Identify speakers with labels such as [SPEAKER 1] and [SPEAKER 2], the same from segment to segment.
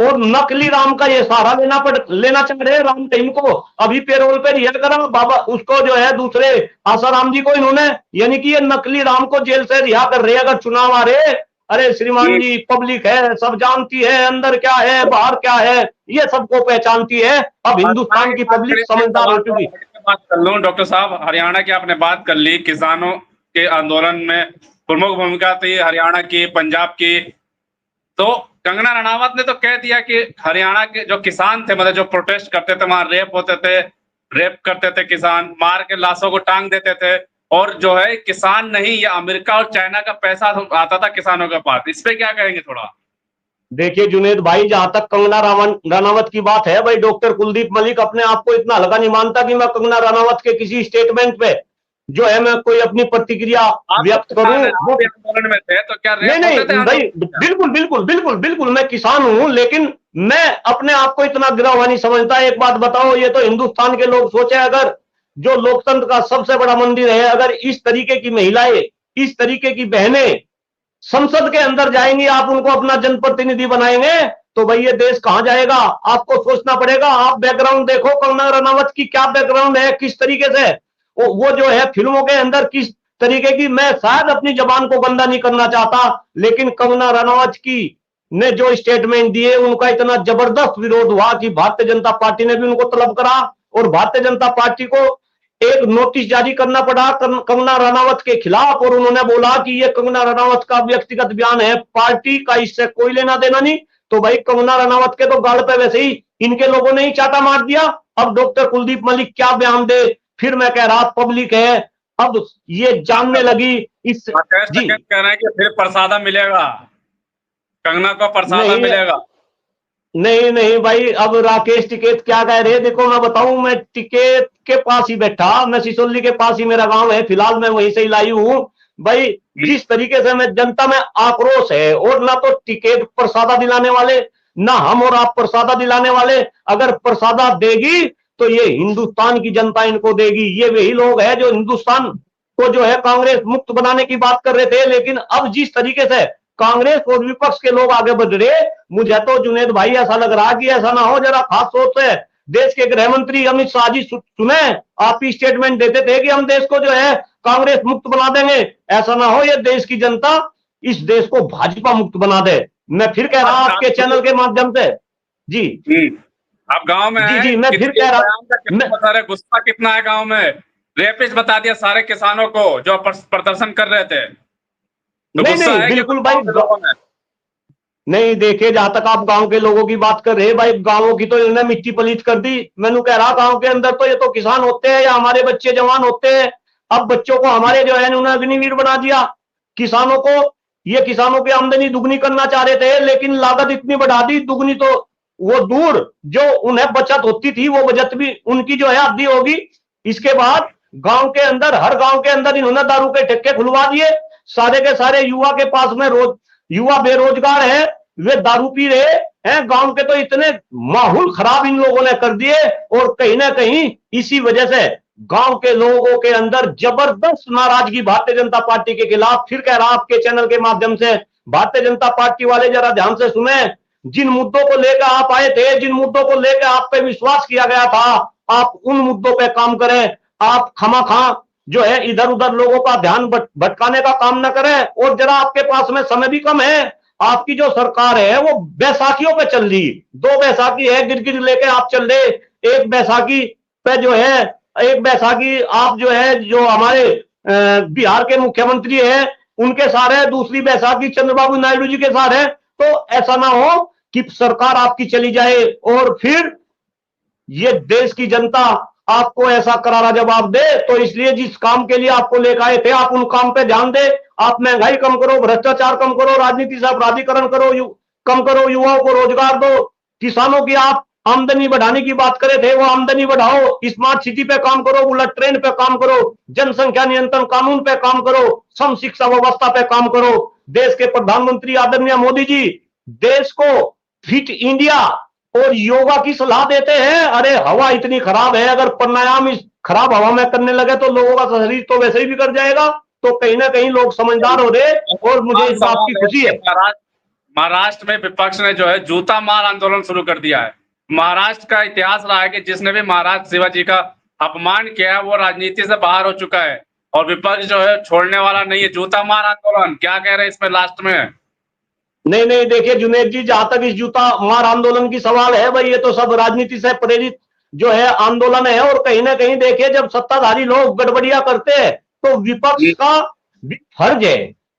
[SPEAKER 1] और नकली राम का ये सहारा लेना चाह रहे हैं। राम रहीम को अभी पेरोल पे रिहा करा, बाबा उसको जो है दूसरे आसाराम जी को इन्होंने, यानी कि ये नकली राम को जेल से रिहा कर रहे हैं अगर चुनाव आ रहे। अरे श्रीमान जी, पब्लिक है, सब जानती है अंदर क्या है बाहर क्या है, ये सबको पहचानती है। अब हिंदुस्तान की पब्लिक समझदार हो चुकी।
[SPEAKER 2] बात कर लूं डॉक्टर साहब, हरियाणा की आपने बात कर ली, किसानों के आंदोलन में प्रमुख भूमिका थी हरियाणा की, पंजाब की। तो कंगना रनावत ने तो कह दिया कि हरियाणा के जो किसान थे, मतलब जो प्रोटेस्ट करते थे, वहां रेप होते थे, रेप करते थे किसान, मार के लाशों को टांग देते थे, और जो है किसान नहीं, ये अमेरिका और चाइना का पैसा आता था किसानों के पास। इस पे क्या कहेंगे थोड़ा?
[SPEAKER 1] देखिए जुनेद भाई, जहां तक कंगना रनावत की बात है, भाई डॉक्टर कुलदीप मलिक अपने आप को इतना हल्का नहीं मानता कि मैं कंगना रनावत के किसी स्टेटमेंट पे जो है मैं कोई अपनी प्रतिक्रिया व्यक्त करूं। वो
[SPEAKER 2] आंदोलन में थे तो क्या
[SPEAKER 1] नहीं
[SPEAKER 2] रेप होते थे
[SPEAKER 1] नहीं भाई,
[SPEAKER 2] आंदोलन?
[SPEAKER 1] बिल्कुल बिल्कुल बिल्कुल बिल्कुल, मैं किसान हूं, लेकिन मैं अपने आप को इतना गिरा हुआ नहीं समझता। एक बात बताओ, ये तो हिंदुस्तान के लोग सोचे, अगर जो लोकतंत्र का सबसे बड़ा मंदिर है, अगर इस तरीके की महिलाएं, इस तरीके की बहनें संसद के अंदर जाएंगी, आप उनको अपना जनप्रतिनिधि बनाएंगे, तो भाई ये देश कहां जाएगा? आपको सोचना पड़ेगा। आप बैकग्राउंड देखो कंगना रनावत की, क्या बैकग्राउंड है, किस तरीके से वो जो है फिल्मों के अंदर किस तरीके की, मैं शायद अपनी जबान को गंदा नहीं करना चाहता, लेकिन कंगना रनावत की ने जो स्टेटमेंट दिए, उनका इतना जबरदस्त विरोध हुआ कि भारतीय जनता पार्टी ने भी उनको तलब करा, और भारतीय जनता पार्टी को एक नोटिस जारी करना पड़ा कंगना रनावत के खिलाफ, और उन्होंने बोला कि ये कंगना रनावत का व्यक्तिगत बयान है, पार्टी का इससे कोई लेना देना नहीं। तो भाई कंगना रनावत के तो गाल पे वैसे ही इनके लोगों ने ही चाटा मार दिया। अब डॉक्टर कुलदीप मलिक क्या बयान दे? फिर मैं कह रहा पब्लिक है अब ये जानने लगी इस। जी
[SPEAKER 2] कह रहे हैं कि फिर प्रसादा मिलेगा, कंगना को प्रसादा
[SPEAKER 1] नहीं
[SPEAKER 2] मिलेगा।
[SPEAKER 1] नहीं नहीं भाई, अब राकेश टिकैत क्या कह रहे हैं, देखो मैं बताऊं, मैं टिकैत के पास ही बैठा, मैं सिसोली के पास ही मेरा गांव है, फिलहाल मैं वहीं से ही लाई हूं। भाई जिस तरीके से मैं जनता में आक्रोश है, और ना तो टिकैत प्रसादा दिलाने वाले, ना हम और आप प्रसादा दिलाने वाले। अगर प्रसादा देगी तो ये हिंदुस्तान की जनता इनको देगी। ये वही लोग हैं जो हिंदुस्तान को जो है कांग्रेस मुक्त बनाने की बात कर रहे थे, लेकिन अब जिस तरीके से कांग्रेस और विपक्ष के लोग आगे बढ़ रहे, मुझे तो जुनेद भाई ऐसा लग रहा कि ऐसा ना हो, जरा खास सोच से देश के गृह मंत्री अमित शाह जी सुने, आप ही स्टेटमेंट देते थे कि हम देश को जो है कांग्रेस मुक्त बना देंगे। ऐसा ना हो ये देश की जनता इस देश को भाजपा मुक्त बना दे। मैं फिर कह रहा आपके चैनल के माध्यम से। जी
[SPEAKER 2] आप गांव में
[SPEAKER 1] जी
[SPEAKER 2] हैं,
[SPEAKER 1] जी, मैं फिर कह रहा,
[SPEAKER 2] सारे गुस्सा कितना है गांव में। रेपिस्ट बता दिया सारे किसानों को जो प्रदर्शन कर रहे थे, तो
[SPEAKER 1] नहीं
[SPEAKER 2] गुस्सा
[SPEAKER 1] नहीं
[SPEAKER 2] है कि
[SPEAKER 1] बिल्कुल भाई,
[SPEAKER 2] लोगों में?
[SPEAKER 1] नहीं देखिए, जहां तक आप गांव के लोगों की बात कर रहे हैं, भाई गांवों की तो इन्होंने मिट्टी पलीत कर दी। मैंने कह रहा गांव के अंदर तो ये तो किसान होते हैं या हमारे बच्चे जवान होते हैं, अब बच्चों को हमारे जो है उन्होंने अग्निवीर बना दिया। किसानों को, ये किसानों की आमदनी दुगनी करना चाह रहे थे, लेकिन लागत इतनी बढ़ा दी, दुगनी तो वो दूर, जो उन्हें बचत होती थी वो बचत भी उनकी जो है आधी होगी। इसके बाद गांव के अंदर, हर गांव के अंदर इन्होंने दारू के ठेके खुलवा दिए। सारे के सारे युवा के पास में रोज, युवा बेरोजगार है, वे दारू पी रहे हैं। गांव के तो इतने माहौल खराब इन लोगों ने कर दिए, और कहीं ना कहीं इसी वजह से गांव के लोगों के अंदर जबरदस्त नाराजगी भारतीय जनता पार्टी के खिलाफ। फिर कह रहा आपके चैनल के माध्यम से, भारतीय जनता पार्टी वाले जरा ध्यान से सुने, जिन मुद्दों को लेकर आप आए थे, जिन मुद्दों को लेकर आप पे विश्वास किया गया था, आप उन मुद्दों पे काम करें। आप खामखा जो है इधर उधर लोगों का ध्यान भटकाने का काम न करें। और जरा आपके पास में समय भी कम है, आपकी जो सरकार है वो बैसाखियों पे चल रही, दो बैसाखी है, गिर लेके आप चल रहे। एक बैसाखी पे जो है, एक बैसाखी आप जो है जो हमारे बिहार के मुख्यमंत्री हैं उनके साथ है, दूसरी बैसाखी चंद्रबाबू नायडू जी के साथ है। तो ऐसा ना हो कि सरकार आपकी चली जाए और फिर ये देश की जनता आपको ऐसा करारा जवाब दे। तो इसलिए जिस काम के लिए आपको लेकर आए थे, आप उन काम पे ध्यान दे। आप महंगाई कम करो, भ्रष्टाचार कम करो, राजनीति से अपराधीकरण करो, कम करो, युवाओं को रोजगार दो। किसानों की आप आमदनी बढ़ाने की बात करे थे, वो आमदनी बढ़ाओ। स्मार्ट सिटी पे काम करो, बुलेट ट्रेन पे काम करो, जनसंख्या नियंत्रण कानून पे काम करो, सम शिक्षा व्यवस्था पे काम करो। देश के प्रधानमंत्री आदरणीय मोदी जी देश को फिट इंडिया और योगा की सलाह देते हैं। अरे हवा इतनी खराब है, अगर प्राणायाम इस खराब हवा में करने लगे तो लोगों का शरीर तो वैसे ही बिगड़ जाएगा। तो कहीं ना कहीं लोग समझदार हो रहे, और मुझे इस बात की खुशी है।
[SPEAKER 2] महाराष्ट्र में विपक्ष ने जो है जूता मार आंदोलन शुरू कर दिया है। महाराष्ट्र का इतिहास रहा है कि जिसने भी महाराज शिवाजी का अपमान किया है वो राजनीति से बाहर हो चुका है, और विपक्ष जो है छोड़ने वाला नहीं है। जूता मार आंदोलन क्या कह रहे हैं इसमें लास्ट में?
[SPEAKER 1] नहीं नहीं, देखिए जुनेद जी, जहां तक इस जूता मार आंदोलन की सवाल है भाई, ये तो सब राजनीति से प्रेरित जो है आंदोलन है। और कहीं ना कहीं देखिए, जब सत्ताधारी लोग गड़बड़ियां करते हैं तो विपक्ष का भी फर्ज है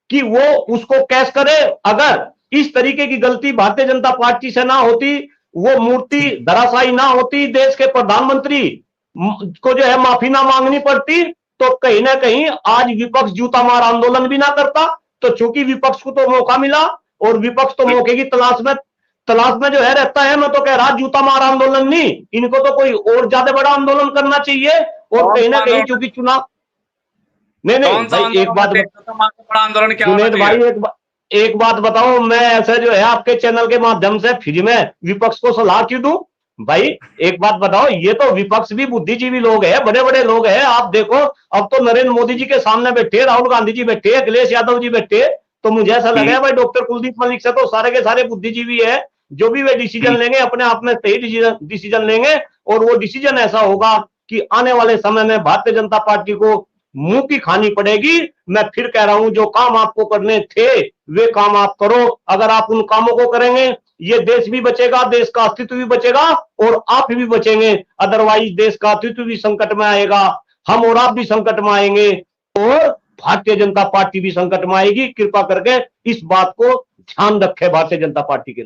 [SPEAKER 1] कि वो उसको कैश करे। अगर इस तरीके की गलती भारतीय जनता पार्टी से ना होती, वो मूर्ति धराशायी ना होती, देश के प्रधानमंत्री को जो है माफी ना मांगनी पड़ती, तो कहीं ना कहीं आज विपक्ष जूता मार आंदोलन भी ना करता। तो चूंकि विपक्ष को तो मौका मिला, और विपक्ष तो मौके की तलाश में जो है रहता है। मैं तो कह रहा, जूता मार आंदोलन नहीं, इनको तो कोई और ज्यादा बड़ा आंदोलन करना चाहिए। और कहीं ना कहीं चूंकि चुनाव, नहीं नहीं भाई, एक बात
[SPEAKER 2] बड़ा आंदोलन क्या
[SPEAKER 1] जुनेद भाई, एक बात बताओ, मैं ऐसे जो है आपके चैनल के माध्यम से फ्री में विपक्ष को सलाह क्यों दूं भाई? एक बात बताओ, ये तो विपक्ष भी बुद्धिजीवी लोग हैं, बड़े बड़े लोग हैं। आप देखो, अब तो नरेंद्र मोदी जी के सामने बैठे, राहुल गांधी जी बैठे, अखिलेश यादव जी बैठे, तो मुझे ऐसा लगा है भाई डॉक्टर कुलदीप मलिक से तो सारे के सारे बुद्धिजीवी है। जो भी वे डिसीजन लेंगे अपने आप में सही डिसीजन लेंगे, और वो डिसीजन ऐसा होगा कि आने वाले समय में भारतीय जनता पार्टी को मुंह की खानी पड़ेगी। मैं फिर कह रहा हूं, जो काम आपको करने थे वे काम आप करो। अगर आप उन कामों को करेंगे, ये देश भी बचेगा, देश का अस्तित्व भी बचेगा, और आप भी बचेंगे। अदरवाइज देश का अस्तित्व भी संकट में आएगा, हम और आप भी संकट में आएंगे, और भारतीय जनता पार्टी भी संकट में आएगी। कृपा करके इस बात को ध्यान रखे भारतीय जनता पार्टी के लोग।